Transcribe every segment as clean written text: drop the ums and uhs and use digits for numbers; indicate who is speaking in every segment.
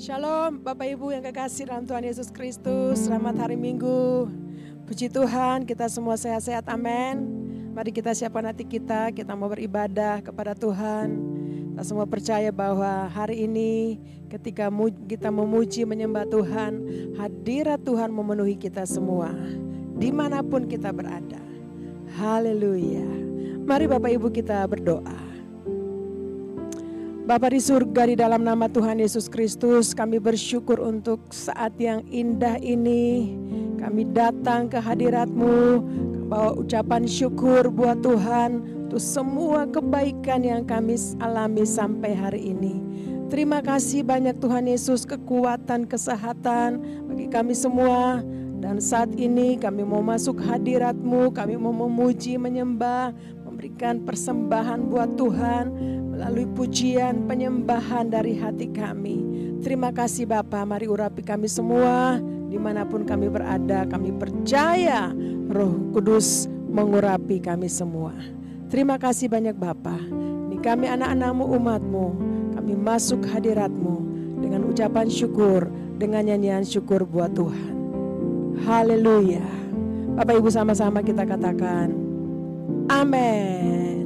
Speaker 1: Shalom Bapak Ibu yang kekasih dalam Tuhan Yesus Kristus. Selamat hari Minggu. Puji Tuhan, kita semua sehat-sehat, amin. Mari kita siapkan hati kita mau beribadah kepada Tuhan. Kita semua percaya bahwa hari ini ketika kita memuji menyembah Tuhan, hadirat Tuhan memenuhi kita semua dimanapun kita berada. Haleluya. Mari Bapak Ibu kita berdoa. Bapa di surga, di dalam nama Tuhan Yesus Kristus, kami bersyukur untuk saat yang indah ini. Kami datang ke hadirat-Mu, bawa ucapan syukur buat Tuhan untuk semua kebaikan yang kami alami sampai hari ini. Terima kasih banyak Tuhan Yesus, kekuatan, kesehatan bagi kami semua. Dan saat ini kami mau masuk hadirat-Mu, kami mau memuji, menyembah, memberikan persembahan buat Tuhan melalui pujian, penyembahan dari hati kami. Terima kasih Bapa, mari urapi kami semua dimanapun kami berada. Kami percaya Roh Kudus mengurapi kami semua. Terima kasih banyak Bapa. Ini kami anak-anak-Mu, umat-Mu, kami masuk hadirat-Mu dengan ucapan syukur, dengan nyanyian syukur buat Tuhan. Haleluya. Bapak Ibu sama-sama kita katakan amin.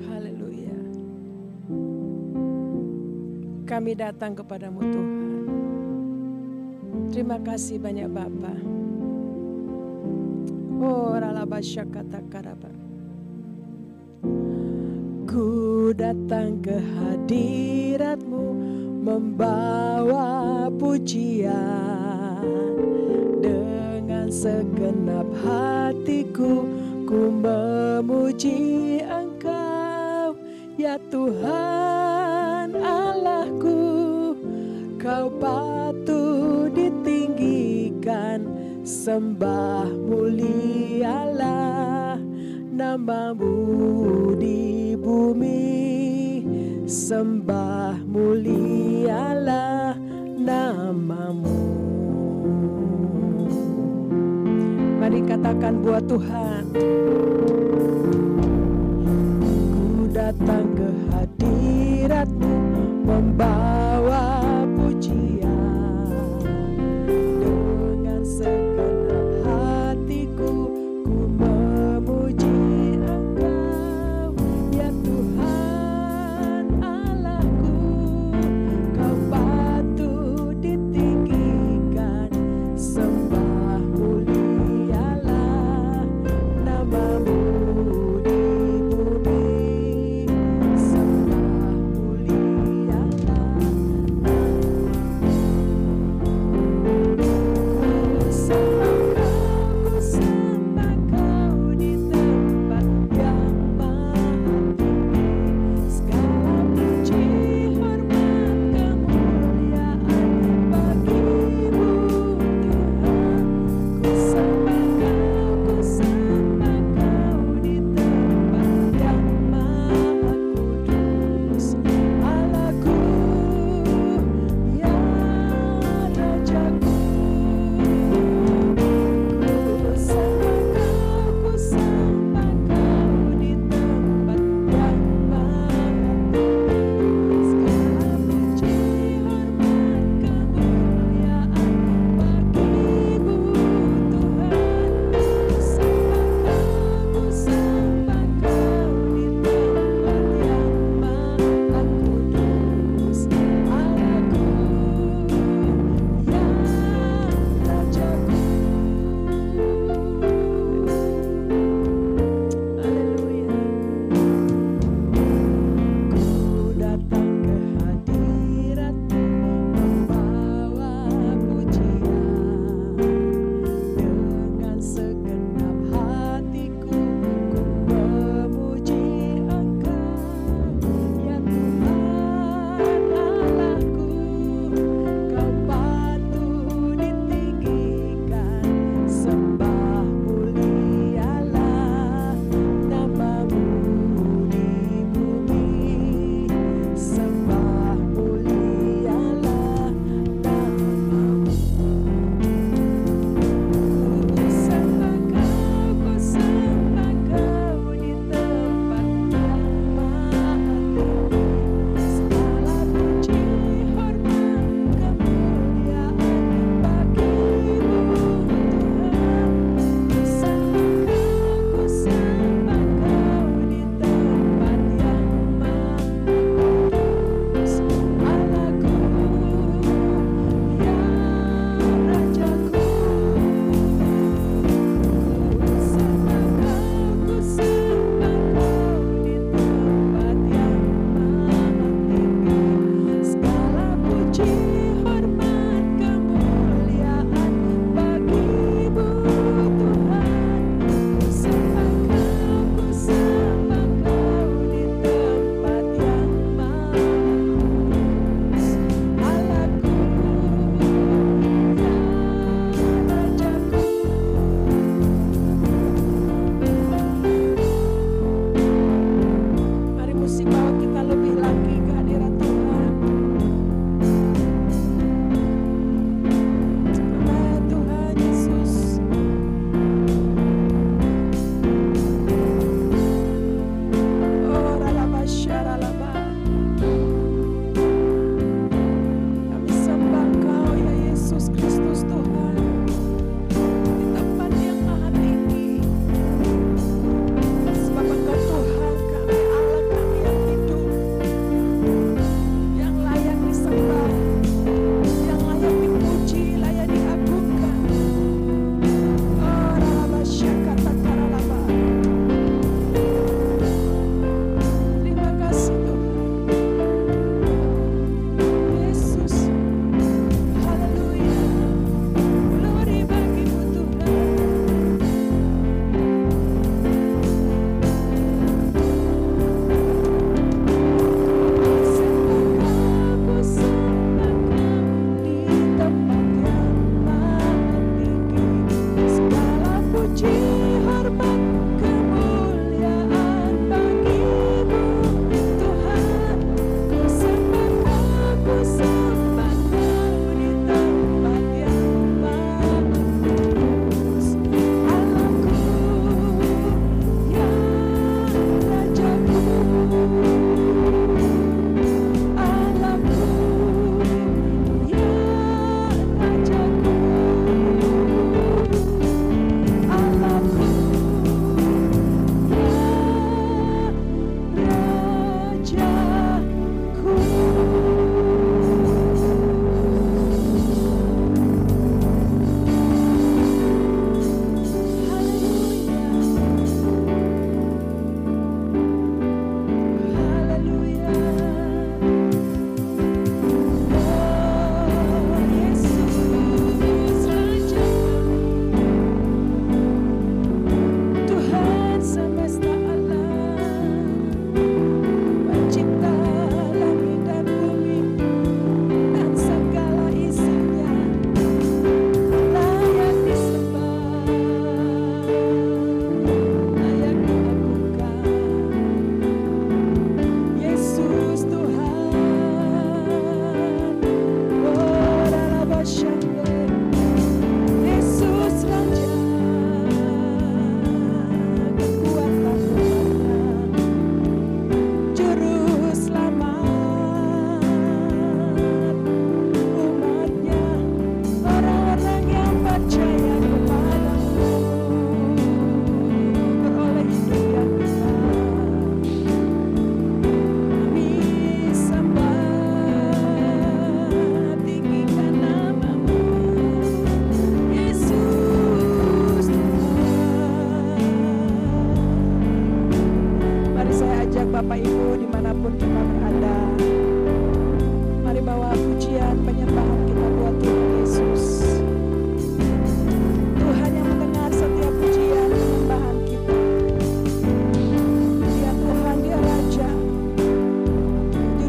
Speaker 1: Haleluya. Kami datang kepadamu Tuhan. Terima kasih banyak Bapa. Oh, ralabasyakatakarabar. Ku datang ke hadirat-Mu membawa pujian. Dengan segenap hatiku ku memuji Engkau, ya Tuhan Allahku. Kau patut ditinggikan, sembah mulialah nama-Mu di bumi. Sembah mulialah nama-Mu. Mari katakan buat Tuhan. Ku datang ke hadirat-Mu membawa pujian. Dengan segenap hatiku ku memuji Engkau, ya Tuhan Allahku. Kau patut ditinggikan, sembah mulialah nama-Mu di bumi. Sembah mulialah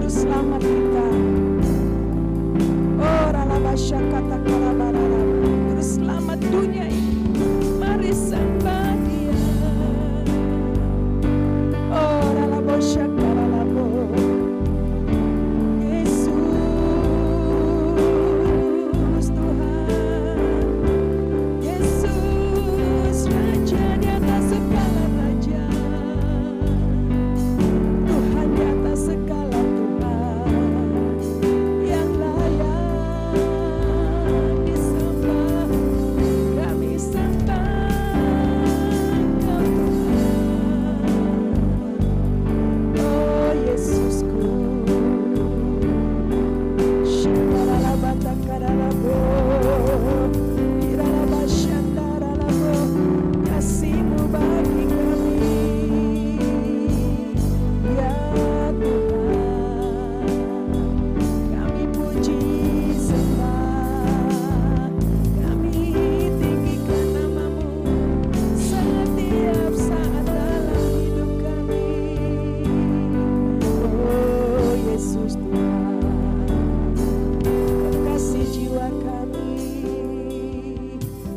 Speaker 1: Juru Selamat kita. Oh ralabasya kata karabarara, Juru Selamat dunia ini. Mari sembah Dia. Oh ralabasya karalabo. Yesus Tuhan, Yesus Raja di atas segala raja, Tuhan di atas segala Tuhan, yang layak disembah. Kami sembah Kau Tuhan. Oh Yesusku, Shakaralabatakaralabo, Iralabashandaralabo, kasih-Mu bagi kami, ya Tuhan. Kami puji sembah, kami tinggikan nama-Mu setiap saat dalam hidup kami. Oh Yesus Tuhan, kasih jiwa kami,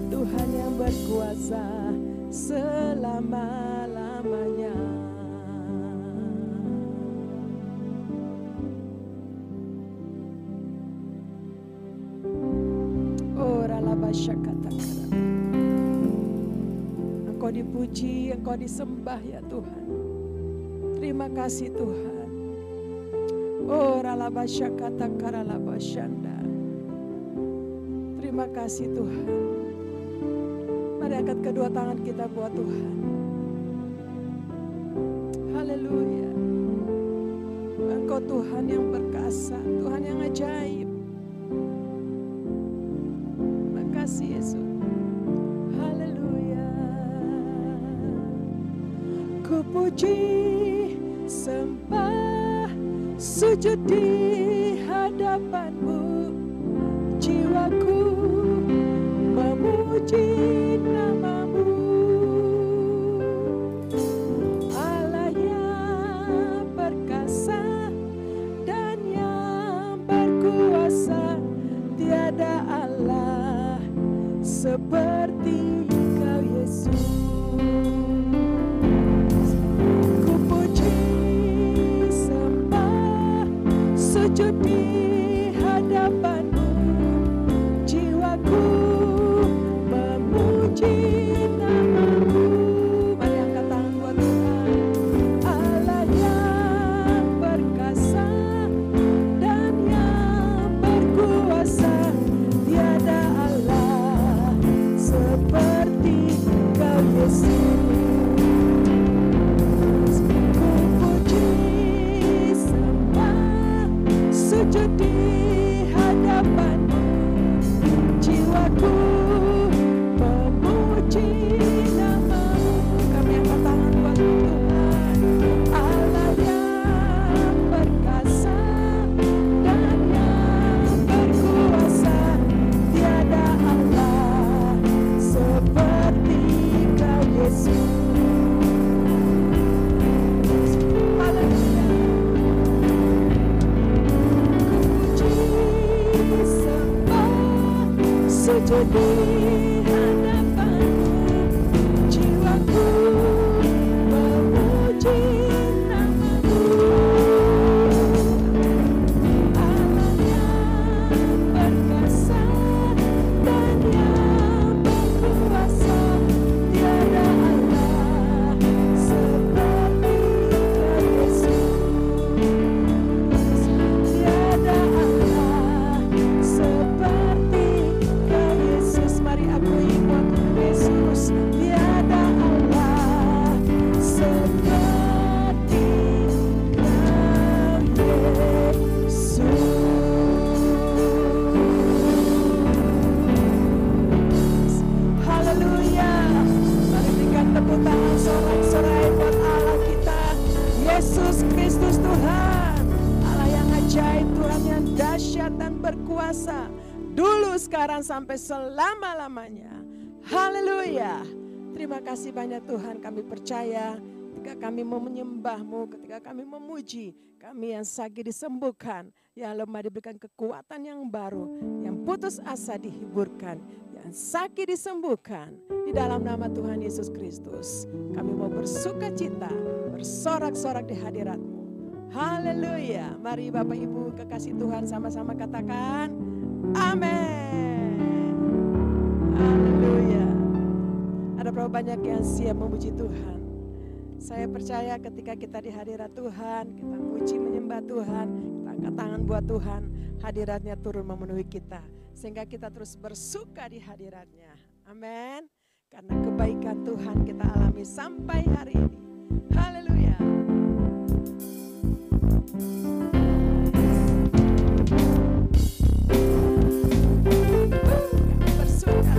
Speaker 1: Tuhan yang berkuasa selama-lamanya. Oh ralabasyakatakara, Engkau dipuji, Engkau disembah ya Tuhan. Terima kasih Tuhan. Oh ralabasyakatakaralabasyanda. Terima kasih Tuhan. Mari angkat kedua tangan kita buat Tuhan. Haleluya. Engkau Tuhan yang perkasa, Tuhan yang ajaib. Makasih Yesus. Haleluya. Ku puji, sembah, sujud di hadapan-Mu. Jiwaku memuji nama-Mu, Allah yang perkasa dan yang berkuasa. Tiada Allah seperti Kau Yesus. Ku puji, sembah, sujud di hadapan-Mu. Jiwaku memuji nama-Mu. Mari angkat tangan buat Tuhan. Allah yang perkasa dan yang berkuasa. Tiada Allah seperti Kau Yesus. Ku puji, sembah, sujud di hadapan-Mu. Jiwaku memuji nama-Mu. Kami angkat tangan buat Tuhan. Allah yang perkasa dan yang berkuasa. Tiada Allah seperti Kau Yesus. Haleluya. Ku puji, sembah, sujud di hadapan-Mu. Jiwaku memuji nama-Mu. Allah yang perkasa dan yang berkuasa. Tiada Allah seperti Kau Yesus. Tiada Allah seperti Kau Yesus. Mari akui buat Yesus. Tiada Allah seperti Kau Yesus. Haleluya. Mari berikan tepuk tangan sorak-sorai buat Allah kita, Yesus Kristus Tuhan. Allah yang ajaib, Tuhan yang dahsyat dan berkuasa. Dulu, sekarang, sampai selama-lamanya. Haleluya. Terima kasih banyak Tuhan, kami percaya ketika kami menyembah-Mu, ketika kami memuji, kami yang sakit disembuhkan, yang lemah diberikan kekuatan yang baru, yang putus asa dihiburkan, yang sakit disembuhkan. Di dalam nama Tuhan Yesus Kristus, kami mau bersuka cita, bersorak-sorak di hadirat-Mu. Haleluya. Mari Bapak Ibu kekasih Tuhan sama-sama katakan, amin. Haleluya. Ada berapa banyak yang siap memuji Tuhan? Saya percaya ketika kita di hadirat Tuhan, kita muji menyembah Tuhan, kita angkat tangan buat Tuhan, hadiratnya turun memenuhi kita. Sehingga kita terus bersuka di hadiratnya. Amin. Karena kebaikan Tuhan kita alami sampai hari ini. Haleluya. Bersuka.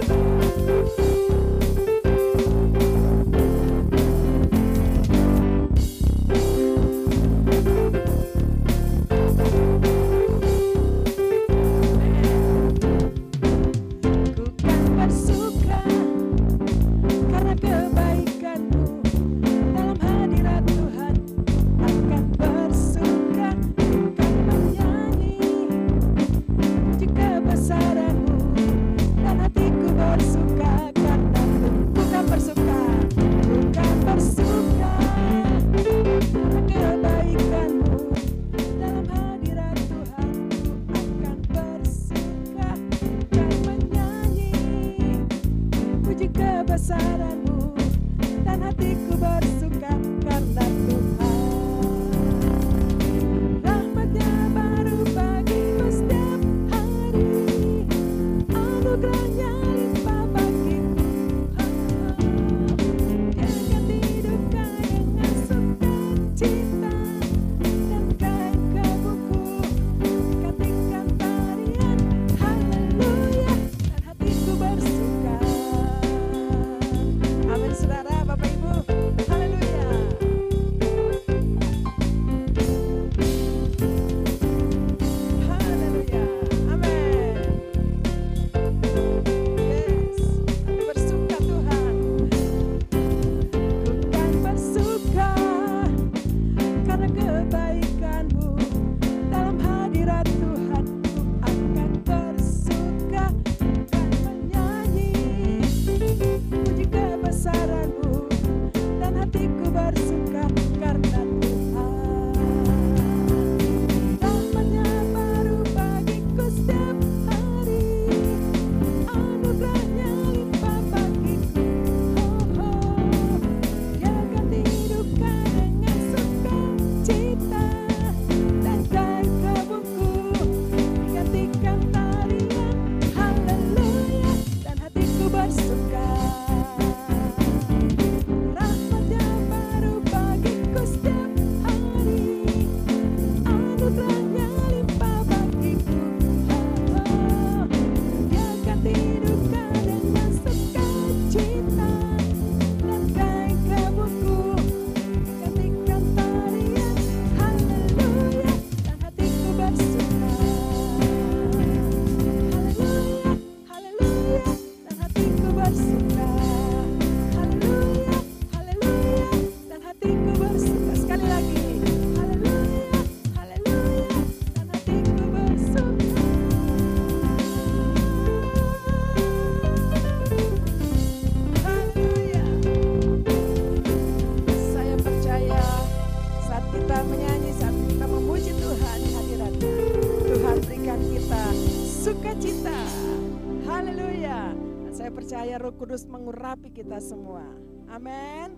Speaker 1: Roh Kudus mengurapi kita semua. Amin.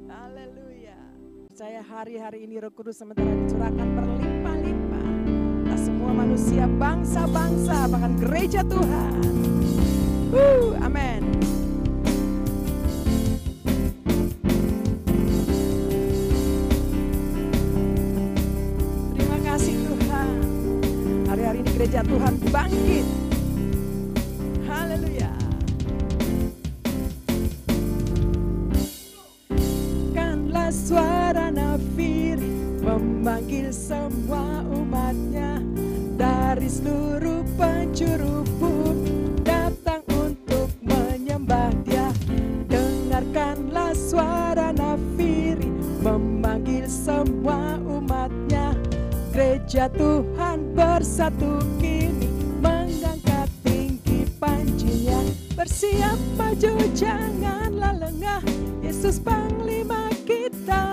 Speaker 1: Haleluya. Percaya hari-hari ini Roh Kudus sementara dicurahkan berlimpah-limpah. Kita semua manusia, bangsa-bangsa, bahkan gereja Tuhan. Amin. Terima kasih Tuhan. Hari-hari ini gereja Tuhan bangkit. Haleluya. Suara nafiri memanggil semua umatnya dari seluruh penjuru bumi datang untuk menyembah Dia. Dengarkanlah suara nafiri Gereja Tuhan bersatu kini, mengangkat tinggi panjinya. Bersiap maju janganlah lengah, Yesus Panglima kita.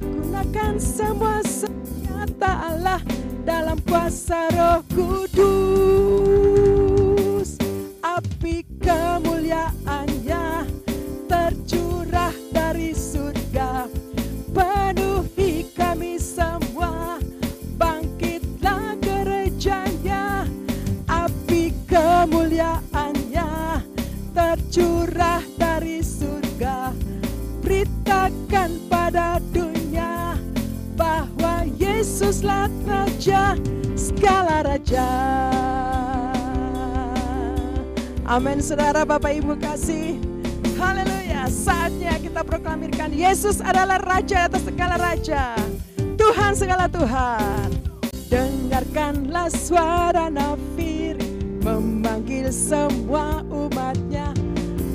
Speaker 1: Gunakan semua senjata Allah dalam kuasa Roh Kudus. Api kemuliaannya tercurah dari surga, penuhi kami semua. Bangkitlah gerejanya, api kemuliaannya tercurah dari surga. Beritakan pada dunia bahwa Yesuslah Raja, segala raja. Amin, saudara, Bapak Ibu kasih. Haleluya, saatnya kita proklamirkan Yesus adalah Raja atas segala raja, Tuhan segala Tuhan. Dengarkanlah suara nafiri memanggil semua umatnya,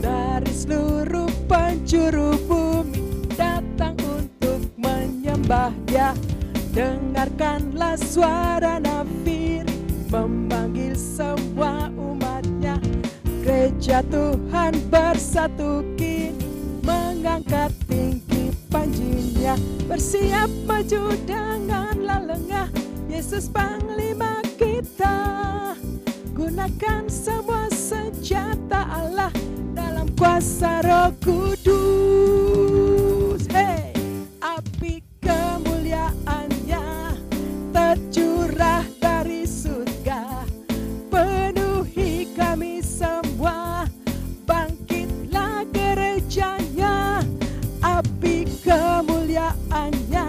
Speaker 1: dari seluruh penjuru bumi datang untuk menyembah Dia. Dengarkanlah suara nafiri memanggil semua umatnya. Gereja Tuhan bersatu kini, mengangkat tinggi panjinya. Bersiap maju janganlah lengah, Yesus Panglima kita. Gunakan semua senjata Allah dalam kuasa Roh Kudus. Hey, api kemuliaannya tercurah dari surga, penuhi kami semua. Bangkitlah gerejanya, api kemuliaannya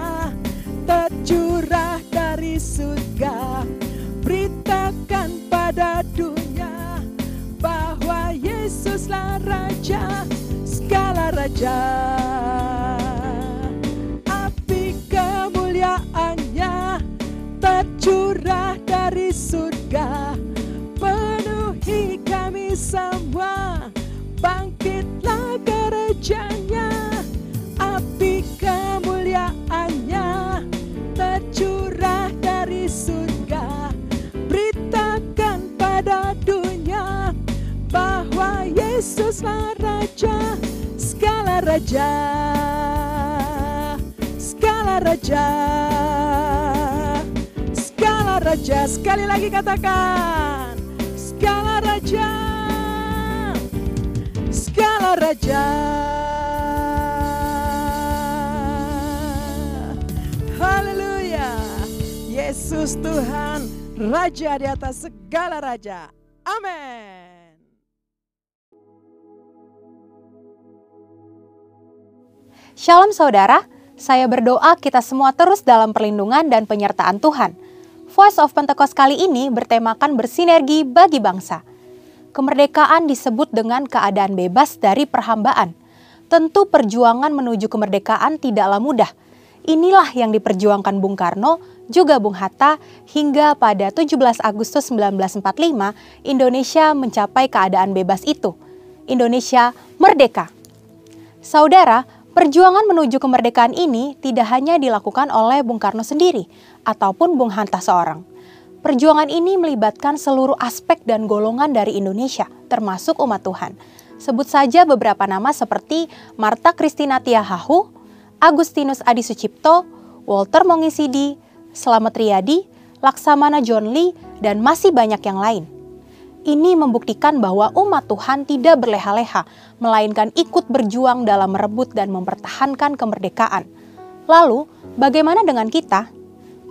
Speaker 1: tercurah dari surga. Beritakan pada dunia bahwa Yesuslah Raja, segala raja. Api kemuliaannya tercurah dari surga, penuhi kami semua. Bangkitlah gerejanya, api kemuliaannya tercurah dari surga. Beritakan pada dunia bahwa Yesuslah Raja, segala raja, segala raja, segala raja. Sekali lagi katakan, segala raja, segala raja. Haleluya, Yesus Tuhan, Raja di atas segala raja. Amin.
Speaker 2: Shalom saudara, saya berdoa kita semua terus dalam perlindungan dan penyertaan Tuhan. Voice of Pentecost kali ini bertemakan bersinergi bagi bangsa. Kemerdekaan disebut dengan keadaan bebas dari perhambaan. Tentu perjuangan menuju kemerdekaan tidaklah mudah. Inilah yang diperjuangkan Bung Karno, juga Bung Hatta, hingga pada 17 Agustus 1945 Indonesia mencapai keadaan bebas itu. Indonesia merdeka. Saudara, perjuangan menuju kemerdekaan ini tidak hanya dilakukan oleh Bung Karno sendiri ataupun Bung Hatta seorang. Perjuangan ini melibatkan seluruh aspek dan golongan dari Indonesia, termasuk umat Tuhan. Sebut saja beberapa nama seperti Martha Christina Tiahahu, Agustinus Adi Sucipto, Walter Mongisidi, Slamet Riyadi, Laksamana John Lee, dan masih banyak yang lain. Ini membuktikan bahwa umat Tuhan tidak berleha-leha, melainkan ikut berjuang dalam merebut dan mempertahankan kemerdekaan. Lalu, bagaimana dengan kita?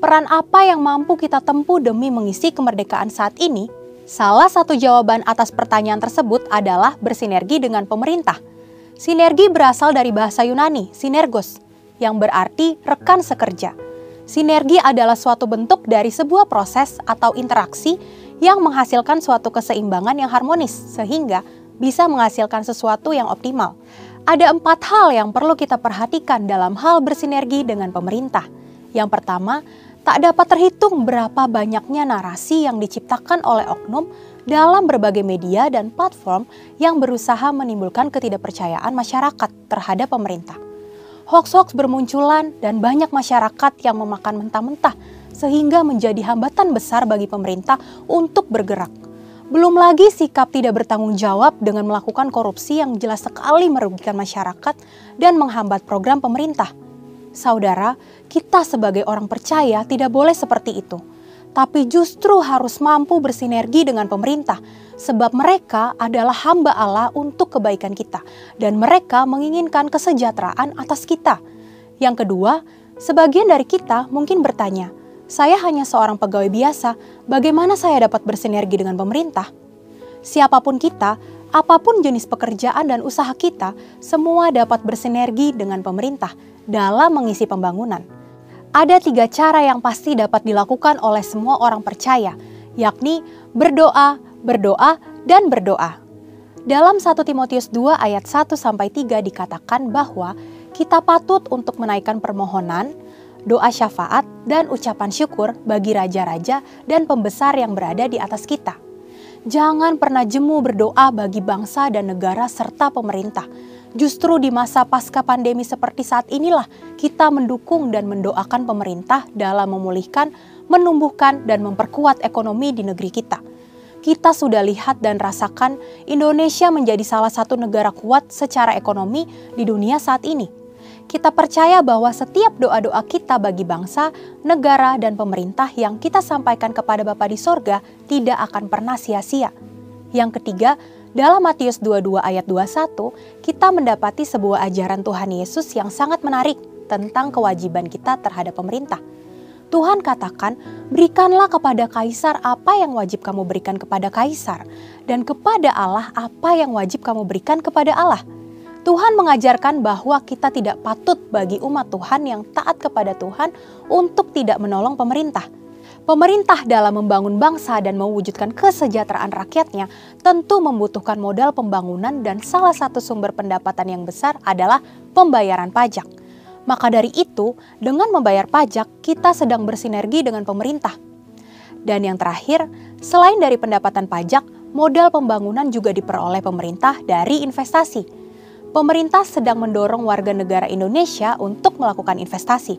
Speaker 2: Peran apa yang mampu kita tempuh demi mengisi kemerdekaan saat ini? Salah satu jawaban atas pertanyaan tersebut adalah bersinergi dengan pemerintah. Sinergi berasal dari bahasa Yunani, sinergos, yang berarti rekan sekerja. Sinergi adalah suatu bentuk dari sebuah proses atau interaksi yang menghasilkan suatu keseimbangan yang harmonis, sehingga bisa menghasilkan sesuatu yang optimal. Ada 4 hal yang perlu kita perhatikan dalam hal bersinergi dengan pemerintah. Yang pertama, tak dapat terhitung berapa banyaknya narasi yang diciptakan oleh oknum dalam berbagai media dan platform yang berusaha menimbulkan ketidakpercayaan masyarakat terhadap pemerintah. Hoaks-hoaks bermunculan dan banyak masyarakat yang memakan mentah-mentah sehingga menjadi hambatan besar bagi pemerintah untuk bergerak. Belum lagi sikap tidak bertanggung jawab dengan melakukan korupsi yang jelas sekali merugikan masyarakat dan menghambat program pemerintah. Saudara, kita sebagai orang percaya tidak boleh seperti itu, tapi justru harus mampu bersinergi dengan pemerintah, sebab mereka adalah hamba Allah untuk kebaikan kita, dan mereka menginginkan kesejahteraan atas kita. Yang kedua, sebagian dari kita mungkin bertanya, saya hanya seorang pegawai biasa, bagaimana saya dapat bersinergi dengan pemerintah? Siapapun kita, apapun jenis pekerjaan dan usaha kita, semua dapat bersinergi dengan pemerintah dalam mengisi pembangunan. Ada 3 cara yang pasti dapat dilakukan oleh semua orang percaya, yakni berdoa, berdoa, dan berdoa. Dalam 1 Timotius 2 ayat 1-3 dikatakan bahwa kita patut untuk menaikkan permohonan, doa syafaat, dan ucapan syukur bagi raja-raja dan pembesar yang berada di atas kita. Jangan pernah jemu berdoa bagi bangsa dan negara serta pemerintah. Justru di masa pasca pandemi seperti saat inilah kita mendukung dan mendoakan pemerintah dalam memulihkan, menumbuhkan, dan memperkuat ekonomi di negeri kita. Kita sudah lihat dan rasakan Indonesia menjadi salah satu negara kuat secara ekonomi di dunia saat ini. Kita percaya bahwa setiap doa-doa kita bagi bangsa, negara, dan pemerintah yang kita sampaikan kepada Bapa di sorga tidak akan pernah sia-sia. Yang ketiga, dalam Matius 22 ayat 21, kita mendapati sebuah ajaran Tuhan Yesus yang sangat menarik tentang kewajiban kita terhadap pemerintah. Tuhan katakan, berikanlah kepada kaisar apa yang wajib kamu berikan kepada kaisar, dan kepada Allah apa yang wajib kamu berikan kepada Allah. Tuhan mengajarkan bahwa kita tidak patut bagi umat Tuhan yang taat kepada Tuhan untuk tidak menolong pemerintah. Pemerintah dalam membangun bangsa dan mewujudkan kesejahteraan rakyatnya tentu membutuhkan modal pembangunan dan salah satu sumber pendapatan yang besar adalah pembayaran pajak. Maka dari itu, dengan membayar pajak, kita sedang bersinergi dengan pemerintah. Dan yang terakhir, selain dari pendapatan pajak, modal pembangunan juga diperoleh pemerintah dari investasi. Pemerintah sedang mendorong warga negara Indonesia untuk melakukan investasi.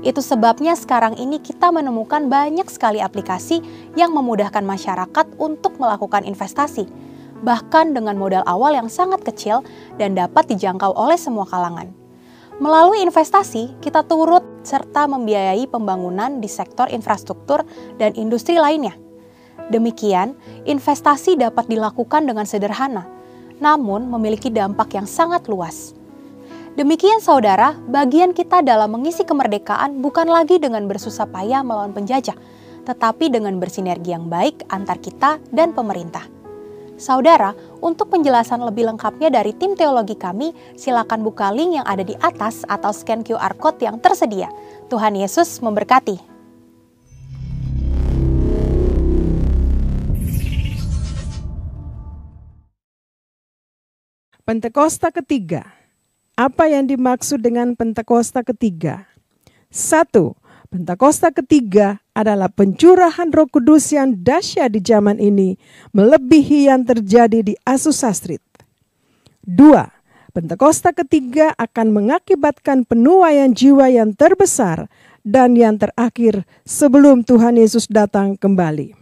Speaker 2: Itu sebabnya sekarang ini kita menemukan banyak sekali aplikasi yang memudahkan masyarakat untuk melakukan investasi, bahkan dengan modal awal yang sangat kecil dan dapat dijangkau oleh semua kalangan. Melalui investasi, kita turut serta membiayai pembangunan di sektor infrastruktur dan industri lainnya. Demikian, investasi dapat dilakukan dengan sederhana, namun memiliki dampak yang sangat luas. Demikian saudara, bagian kita dalam mengisi kemerdekaan bukan lagi dengan bersusah payah melawan penjajah, tetapi dengan bersinergi yang baik antar kita dan pemerintah. Saudara, untuk penjelasan lebih lengkapnya dari tim teologi kami, silakan buka link yang ada di atas atau scan QR Code yang tersedia. Tuhan Yesus memberkati.
Speaker 1: Pentakosta ketiga. Apa yang dimaksud dengan Pentakosta ketiga? 1. Pentakosta ketiga adalah pencurahan Roh Kudus yang dahsyat di zaman ini, melebihi yang terjadi di Azusa Street. 2. Pentakosta ketiga akan mengakibatkan penuaian jiwa yang terbesar dan yang terakhir sebelum Tuhan Yesus datang kembali.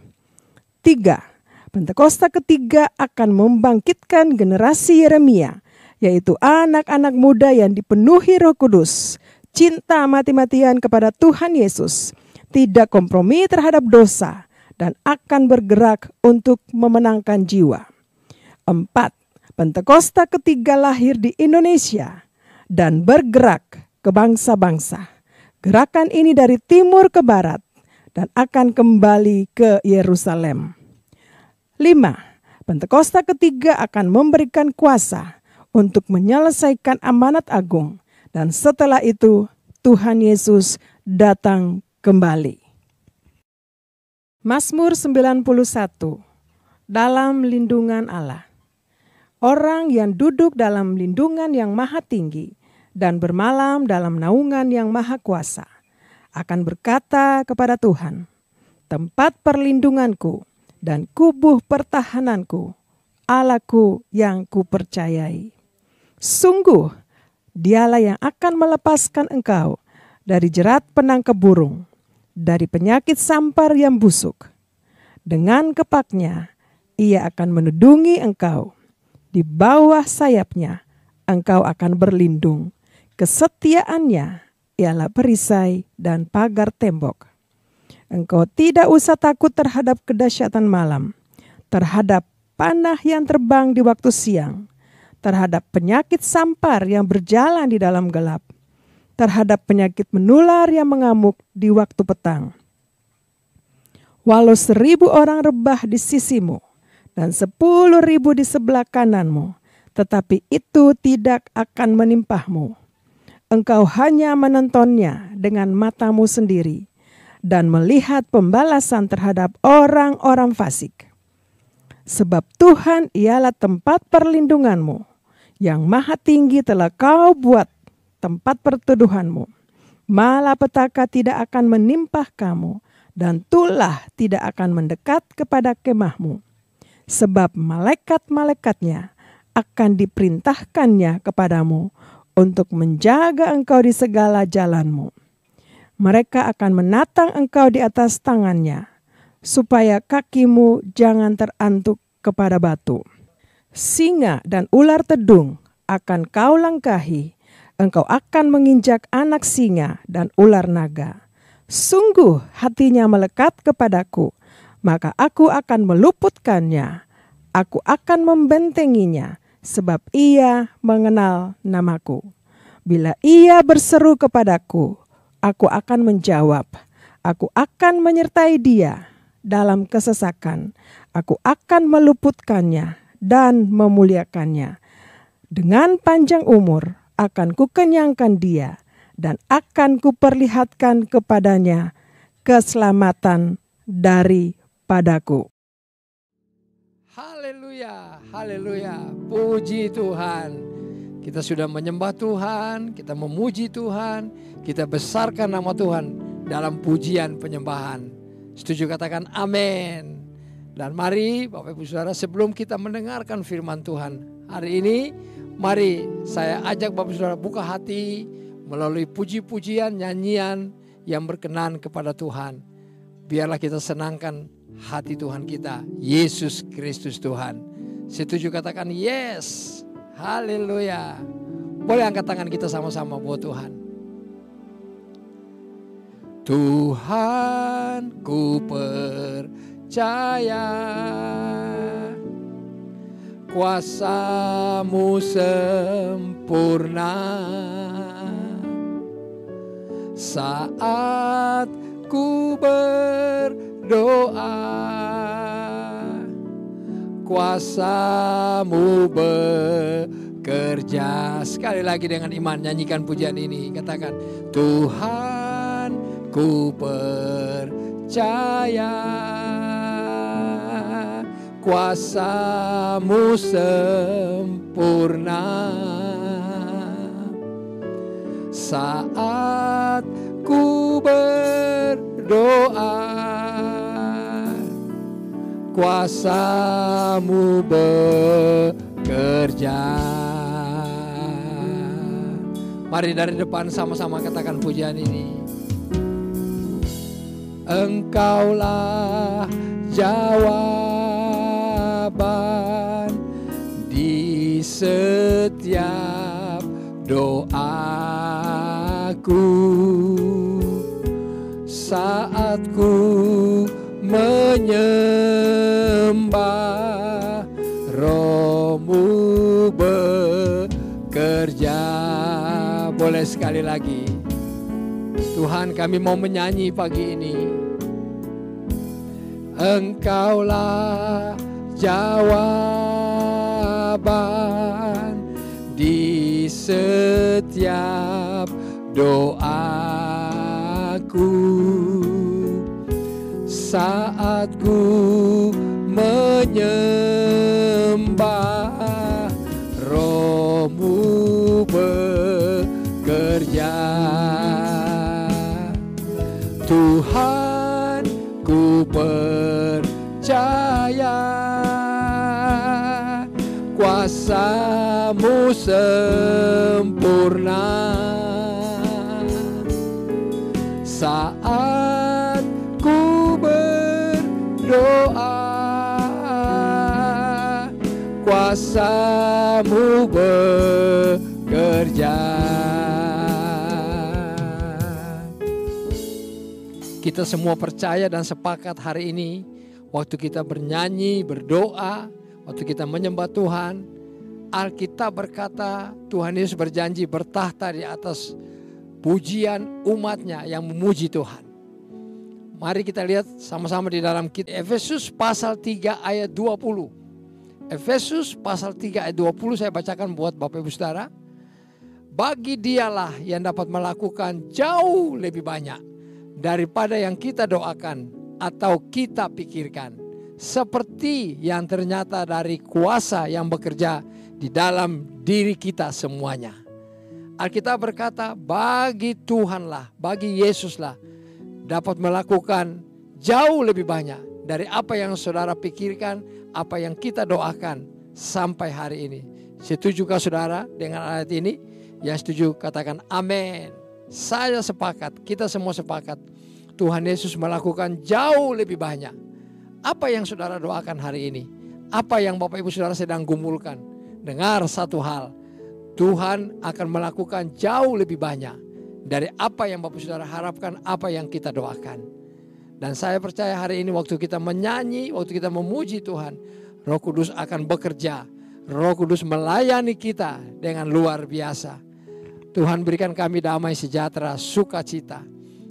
Speaker 1: 3. Pentakosta ketiga akan membangkitkan generasi Yeremia, yaitu anak-anak muda yang dipenuhi Roh Kudus, cinta mati-matian kepada Tuhan Yesus, tidak kompromi terhadap dosa, dan akan bergerak untuk memenangkan jiwa. 4. Pentakosta ketiga lahir di Indonesia dan bergerak ke bangsa-bangsa. Gerakan ini dari timur ke barat dan akan kembali ke Yerusalem. 5. Pentakosta ketiga akan memberikan kuasa untuk menyelesaikan amanat agung, dan setelah itu Tuhan Yesus datang kembali. Mazmur 91. Dalam lindungan Allah. Orang yang duduk dalam lindungan yang maha tinggi dan bermalam dalam naungan yang maha kuasa akan berkata kepada Tuhan, tempat perlindunganku dan kubuh pertahananku, Allahku yang kupercayai. Sungguh, dialah yang akan melepaskan engkau dari jerat penangkap burung, dari penyakit sampar yang busuk. Dengan kepaknya ia akan menudungi engkau. Di bawah sayapnya engkau akan berlindung. Kesetiaannya ialah perisai dan pagar tembok. Engkau tidak usah takut terhadap kedahsyatan malam, terhadap panah yang terbang di waktu siang, terhadap penyakit sampar yang berjalan di dalam gelap, terhadap penyakit menular yang mengamuk di waktu petang. Walau 1000 orang rebah di sisimu dan 10.000 di sebelah kananmu, tetapi itu tidak akan menimpahmu. Engkau hanya menontonnya dengan matamu sendiri dan melihat pembalasan terhadap orang-orang fasik. Sebab Tuhan ialah tempat perlindunganmu, yang maha tinggi telah kau buat tempat perteduhanmu. Malapetaka tidak akan menimpah kamu, dan tulah tidak akan mendekat kepada kemahmu. Sebab malaikat-malaikatnya akan diperintahkannya kepadamu untuk menjaga engkau di segala jalanmu. Mereka akan menatang engkau di atas tangannya, supaya kakimu jangan terantuk kepada batu. Singa dan ular tedung akan kau langkahi, engkau akan menginjak anak singa dan ular naga. Sungguh hatinya melekat kepadaku, maka aku akan meluputkannya. Aku akan membentenginya, sebab ia mengenal namaku. Bila ia berseru kepadaku, aku akan menjawab. Aku akan menyertai dia dalam kesesakan. Aku akan meluputkannya dan memuliakannya. Dengan panjang umur akan kukenyangkan dia, dan akan kuperlihatkan kepadanya keselamatan daripadaku.
Speaker 3: Haleluya, haleluya, puji Tuhan. Kita sudah menyembah Tuhan, kita memuji Tuhan, kita besarkan nama Tuhan dalam pujian penyembahan. Setuju katakan amin. Dan mari Bapak Ibu Saudara, sebelum kita mendengarkan firman Tuhan hari ini, mari saya ajak Bapak Ibu Saudara buka hati melalui puji-pujian, nyanyian yang berkenan kepada Tuhan. Biarlah kita senangkan hati Tuhan kita, Yesus Kristus Tuhan. Setuju katakan yes. Haleluya. Boleh angkat tangan kita sama-sama buat Tuhan. Tuhan, ku percaya kuasa-Mu sempurna. Saat ku berdoa, kuasa-Mu bekerja. Sekali lagi dengan iman nyanyikan pujian ini. Katakan, Tuhan, ku percaya kuasa-Mu sempurna. Saat ku berdoa, kuasa-Mu bekerja. Mari dari depan sama-sama katakan pujian ini. Engkaulah jawaban di setiap doaku. Saat ku menyembah, Roh-Mu bekerja. Boleh sekali lagi. Tuhan, kami mau menyanyi pagi ini. Engkaulah jawaban di setiap doaku. Saat ku menyembah, Roh-Mu bekerja. Tuhan, ku percaya kuasa-Mu sempurna. Saat kuasa-Mu bekerja. Kita semua percaya dan sepakat hari ini, waktu kita bernyanyi, berdoa, waktu kita menyembah Tuhan, Alkitab berkata Tuhan Yesus berjanji bertahta di atas pujian umatnya yang memuji Tuhan. Mari kita lihat sama-sama di dalam kitab Efesus pasal 3 ayat 20. Efesus pasal 3 ayat 20 saya bacakan buat Bapak Ibu Saudara. Bagi Dialah yang dapat melakukan jauh lebih banyak daripada yang kita doakan atau kita pikirkan, seperti yang ternyata dari kuasa yang bekerja di dalam diri kita semuanya. Alkitab berkata bagi Tuhanlah, bagi Yesuslah dapat melakukan jauh lebih banyak dari apa yang saudara pikirkan, apa yang kita doakan sampai hari ini. Setujukah saudara dengan ayat ini? Yang setuju katakan amin. Saya sepakat, kita semua sepakat. Tuhan Yesus melakukan jauh lebih banyak. Apa yang saudara doakan hari ini? Apa yang Bapak Ibu Saudara sedang gumulkan? Dengar satu hal, Tuhan akan melakukan jauh lebih banyak dari apa yang Bapak Saudara harapkan, apa yang kita doakan. Dan saya percaya hari ini waktu kita menyanyi, waktu kita memuji Tuhan, Roh Kudus akan bekerja. Roh Kudus melayani kita dengan luar biasa. Tuhan berikan kami damai sejahtera, sukacita,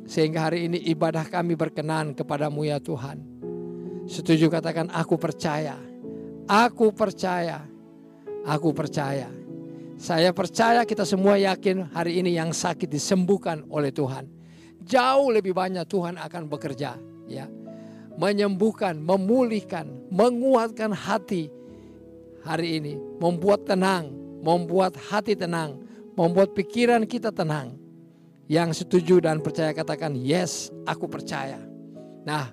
Speaker 3: sehingga hari ini ibadah kami berkenan kepadamu ya Tuhan. Setuju katakan aku percaya, aku percaya, aku percaya. Saya percaya kita semua yakin hari ini yang sakit disembuhkan oleh Tuhan. Jauh lebih banyak Tuhan akan bekerja, ya, menyembuhkan, memulihkan, menguatkan hati hari ini, membuat tenang, membuat hati tenang, membuat pikiran kita tenang. Yang setuju dan percaya katakan yes, aku percaya. Nah,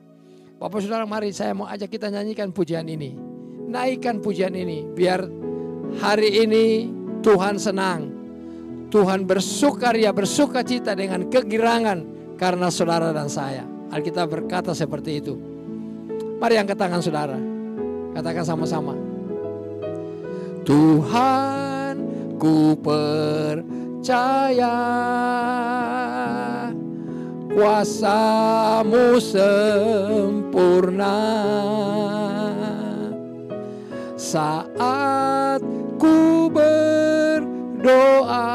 Speaker 3: Bapak Saudara, mari saya mau ajak kita nyanyikan pujian ini. Naikkan pujian ini biar hari ini Tuhan senang. Tuhan bersukaria, bersukacita dengan kegirangan karena saudara dan saya. Alkitab berkata seperti itu. Mari angkat tangan saudara. Katakan sama-sama. Tuhan ku percaya, kuasa-Mu sempurna. Saat ku berdoa,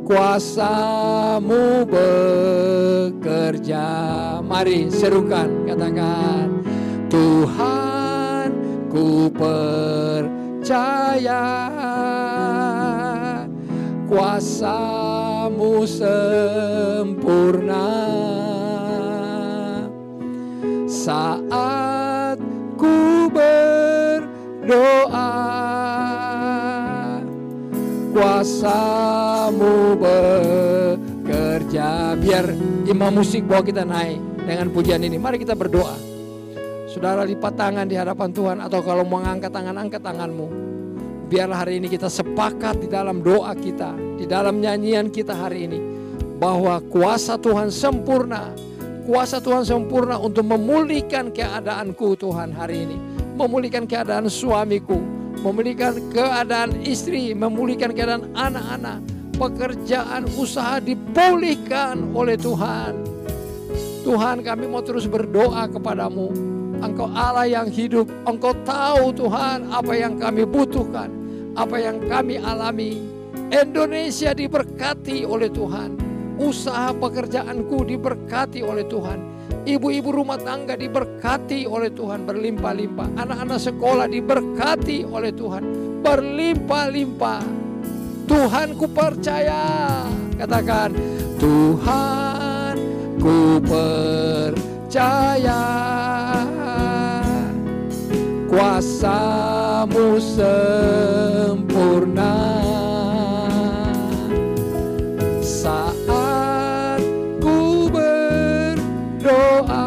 Speaker 3: kuasa-Mu bekerja. Mari serukan, katakan Tuhan ku percaya, kuasa-Mu sempurna. Saat ku berdoa, kuasa-Mu bekerja. Biar imam musik bawa kita naik dengan pujian ini. Mari kita berdoa. Saudara lipat tangan di hadapan Tuhan, atau kalau mau angkat tangan, angkat tanganmu. Biarlah hari ini kita sepakat di dalam doa kita, di dalam nyanyian kita hari ini, bahwa kuasa Tuhan sempurna. Kuasa Tuhan sempurna untuk memulihkan keadaanku Tuhan hari ini. Memulihkan keadaan suamiku, memulihkan keadaan istri, memulihkan keadaan anak-anak. Pekerjaan, usaha dipulihkan oleh Tuhan. Tuhan, kami mau terus berdoa kepadamu. Engkau Allah yang hidup. Engkau tahu Tuhan apa yang kami butuhkan, apa yang kami alami. Indonesia diberkati oleh Tuhan. Usaha pekerjaanku diberkati oleh Tuhan. Ibu-ibu rumah tangga diberkati oleh Tuhan berlimpah-limpah. Anak-anak sekolah diberkati oleh Tuhan berlimpah-limpah. Tuhan ku percaya. Katakan Tuhan ku percaya, kuasa-Mu sempurna. Saat ku berdoa,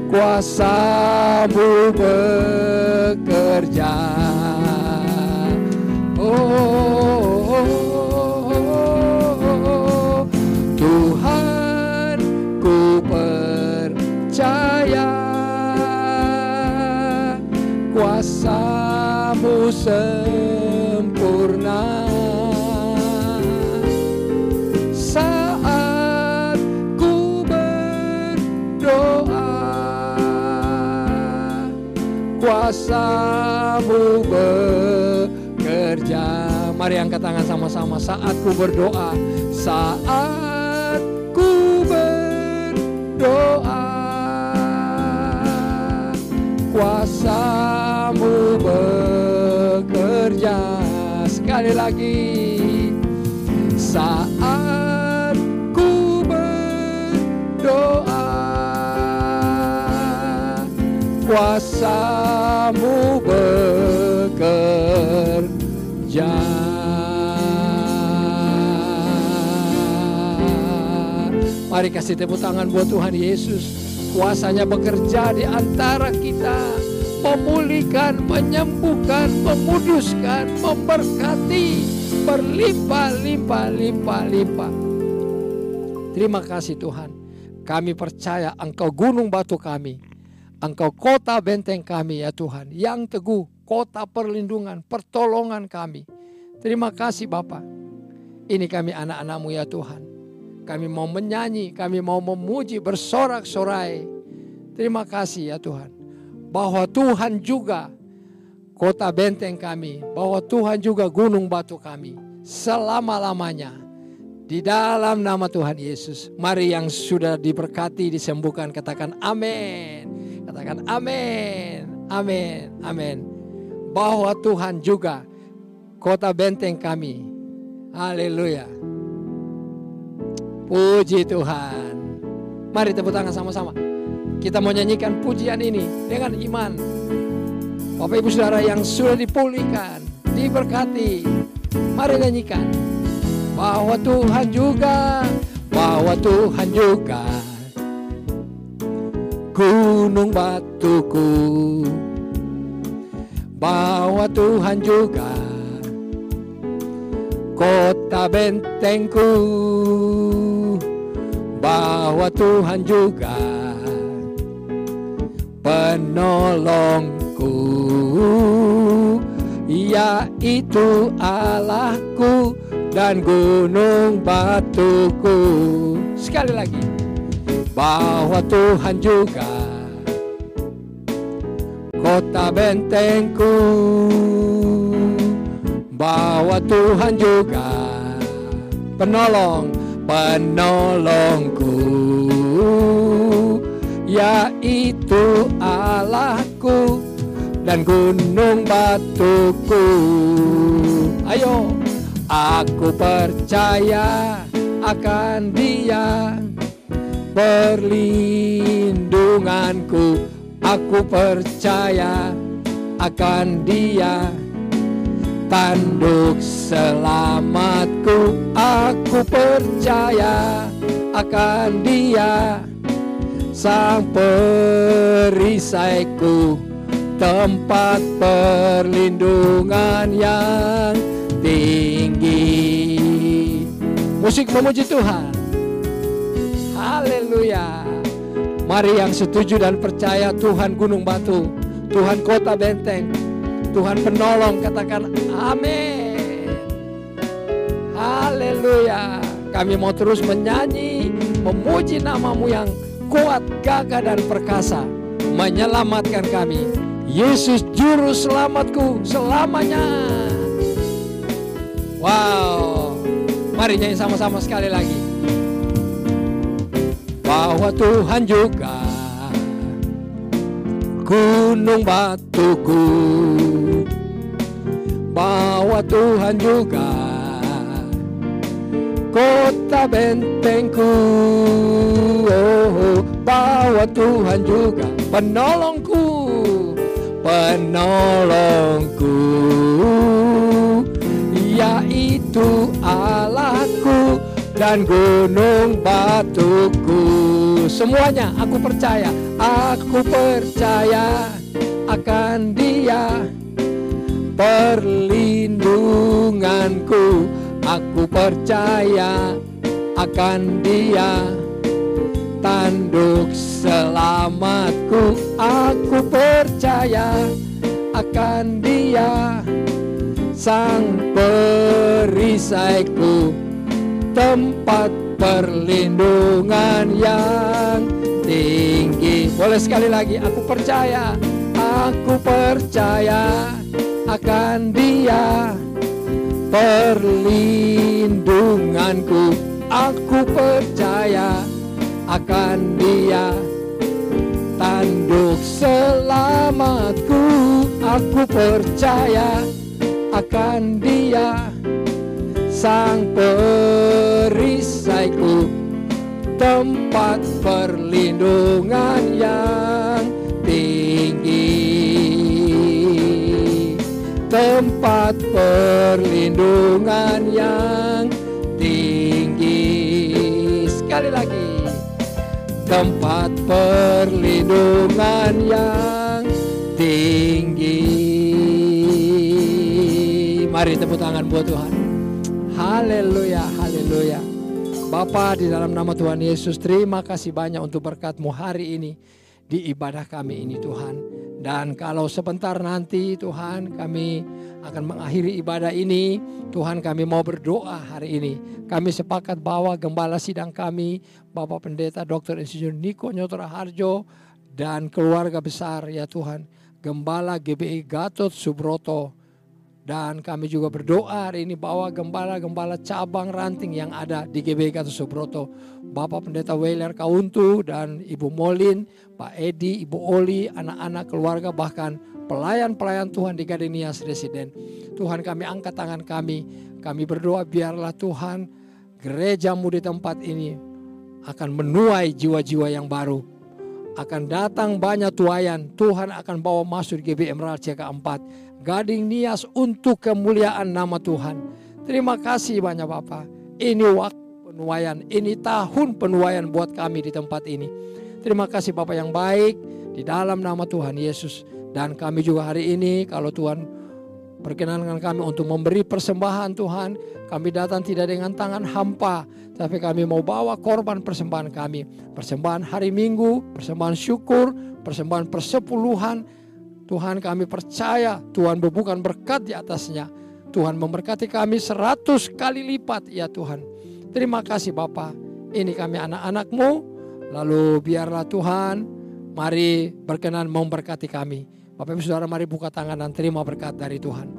Speaker 3: kuasa-Mu bekerja. Tuhan ku percaya, sempurna. Saat ku berdoa, kuasa-Mu bekerja. Mari angkat tangan sama-sama. Saat ku berdoa, saat ku berdoa, kuasa-Mu bekerja. Sekali lagi, saat ku berdoa, kuasa-Mu bekerja. Mari kasih tepuk tangan buat Tuhan Yesus. Kuasanya bekerja di antara kita, memulihkan, menyembuhkan, memuduskan, memberkati, berlimpah-limpah-limpah-limpah. Terima kasih Tuhan. Kami percaya Engkau gunung batu kami, Engkau kota benteng kami ya Tuhan, yang teguh, kota perlindungan, pertolongan kami. Terima kasih Bapa. Ini kami anak-anak-Mu ya Tuhan. Kami mau menyanyi, kami mau memuji, bersorak-sorai. Terima kasih ya Tuhan. Bahwa Tuhan juga kota benteng kami, bahwa Tuhan juga gunung batu kami selama-lamanya. Di dalam nama Tuhan Yesus, mari yang sudah diberkati, disembuhkan, katakan amin. Katakan amin, amin, amin. Bahwa Tuhan juga kota benteng kami. Haleluya. Puji Tuhan. Mari tepuk tangan sama-sama. Kita mau nyanyikan pujian ini dengan iman. Bapak Ibu Saudara yang sudah dipulihkan, diberkati, mari nyanyikan. Bahwa Tuhan juga gunung batuku, bahwa Tuhan juga kota bentengku, bahwa Tuhan juga penolongku, yaitu Allahku dan gunung batuku. Sekali lagi, bahwa Tuhan juga kota bentengku, bahwa Tuhan juga penolongku, yaitu Allahku dan gunung batuku. Ayo, aku percaya akan Dia, perlindunganku. Aku percaya akan Dia, tanduk selamatku. Aku percaya akan Dia, sang perisaiku, tempat perlindungan yang tinggi. Musik memuji Tuhan. Haleluya. Mari yang setuju dan percaya Tuhan gunung batu, Tuhan kota benteng, Tuhan penolong, katakan amin. Haleluya. Kami mau terus menyanyi, memuji nama-Mu yang kuat, gagah dan perkasa, menyelamatkan kami. Yesus juru selamatku selamanya. Wow. Mari nyanyi sama-sama sekali lagi. Bahwa Tuhan juga gunung batuku, bahwa Tuhan juga kota bentengku, bahwa Tuhan juga penolongku, yaitu Allahku dan gunung batuku. Semuanya aku percaya akan Dia, perlindunganku. Aku percaya akan Dia, tanduk selamatku. Aku percaya akan Dia, Sang perisaiku, tempat perlindungan yang tinggi. Boleh sekali lagi, aku percaya akan Dia, perlindunganku. Aku percaya akan Dia, tanduk selamatku. Aku percaya akan Dia, sang perisaiku, tempat perlindungan yang tinggi. Tempat perlindungan yang tinggi. Sekali lagi, tempat perlindungan yang tinggi. Mari tepuk tangan buat Tuhan. Haleluya, haleluya. Bapa, di dalam nama Tuhan Yesus, terima kasih banyak untuk berkat-Mu hari ini di ibadah kami ini Tuhan. Dan kalau sebentar nanti Tuhan kami akan mengakhiri ibadah ini, Tuhan kami mau berdoa hari ini. Kami sepakat bawa gembala sidang kami, Bapak Pendeta Dr. Insinyur Niko Nyoto Raharjo dan keluarga besar ya Tuhan, Gembala GBI Gatot Subroto. Dan kami juga berdoa hari ini bawa gembala-gembala cabang ranting yang ada di GBI Gatot Subroto. Bapak Pendeta Weiler Kauntu dan Ibu Molin, Pak Edi, Ibu Oli, anak-anak keluarga, bahkan pelayan-pelayan Tuhan di Gardenias Residen. Tuhan, kami angkat tangan kami berdoa biarlah Tuhan gereja-Mu di tempat ini akan menuai jiwa-jiwa yang baru. Akan datang banyak tuayan, Tuhan akan bawa masuk GBI Emerald CK4. Gading Nias untuk kemuliaan nama Tuhan. Terima kasih banyak Bapak. Ini waktu penuaian, ini tahun penuaian buat kami di tempat ini. Terima kasih Bapak yang baik, di dalam nama Tuhan Yesus. Dan kami juga hari ini kalau Tuhan perkenankan kami untuk memberi persembahan Tuhan, kami datang tidak dengan tangan hampa, tapi kami mau bawa korban persembahan kami. Persembahan hari Minggu, persembahan syukur, persembahan persepuluhan. Tuhan, kami percaya Tuhan berbukan berkat di atasnya. Tuhan memberkati kami 100 kali lipat ya Tuhan. Terima kasih Bapa. Ini kami anak-anak-Mu. Lalu biarlah Tuhan, mari berkenan memberkati kami. Bapak Ibu Saudara, mari buka tangan dan terima berkat dari Tuhan.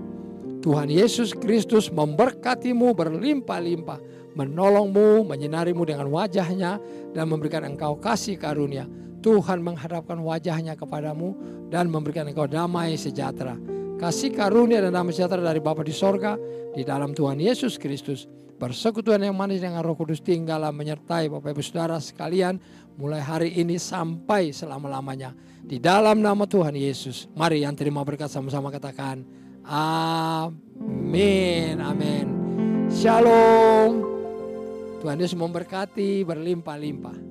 Speaker 3: Tuhan Yesus Kristus memberkati-Mu berlimpah-limpah, menolong-Mu, menyinari-Mu dengan wajah-Nya, dan memberikan Engkau kasih karunia. Tuhan menghadapkan wajah-Nya kepadamu dan memberikan engkau damai sejahtera. Kasih karunia dan damai sejahtera dari Bapa di sorga, di dalam Tuhan Yesus Kristus. Persekutuan yang manis dengan Roh Kudus tinggallah menyertai Bapak Ibu Saudara sekalian, mulai hari ini sampai selama-lamanya. Di dalam nama Tuhan Yesus. Mari yang terima berkat sama-sama katakan, amin, amin. Shalom. Tuhan Yesus memberkati berlimpah-limpah.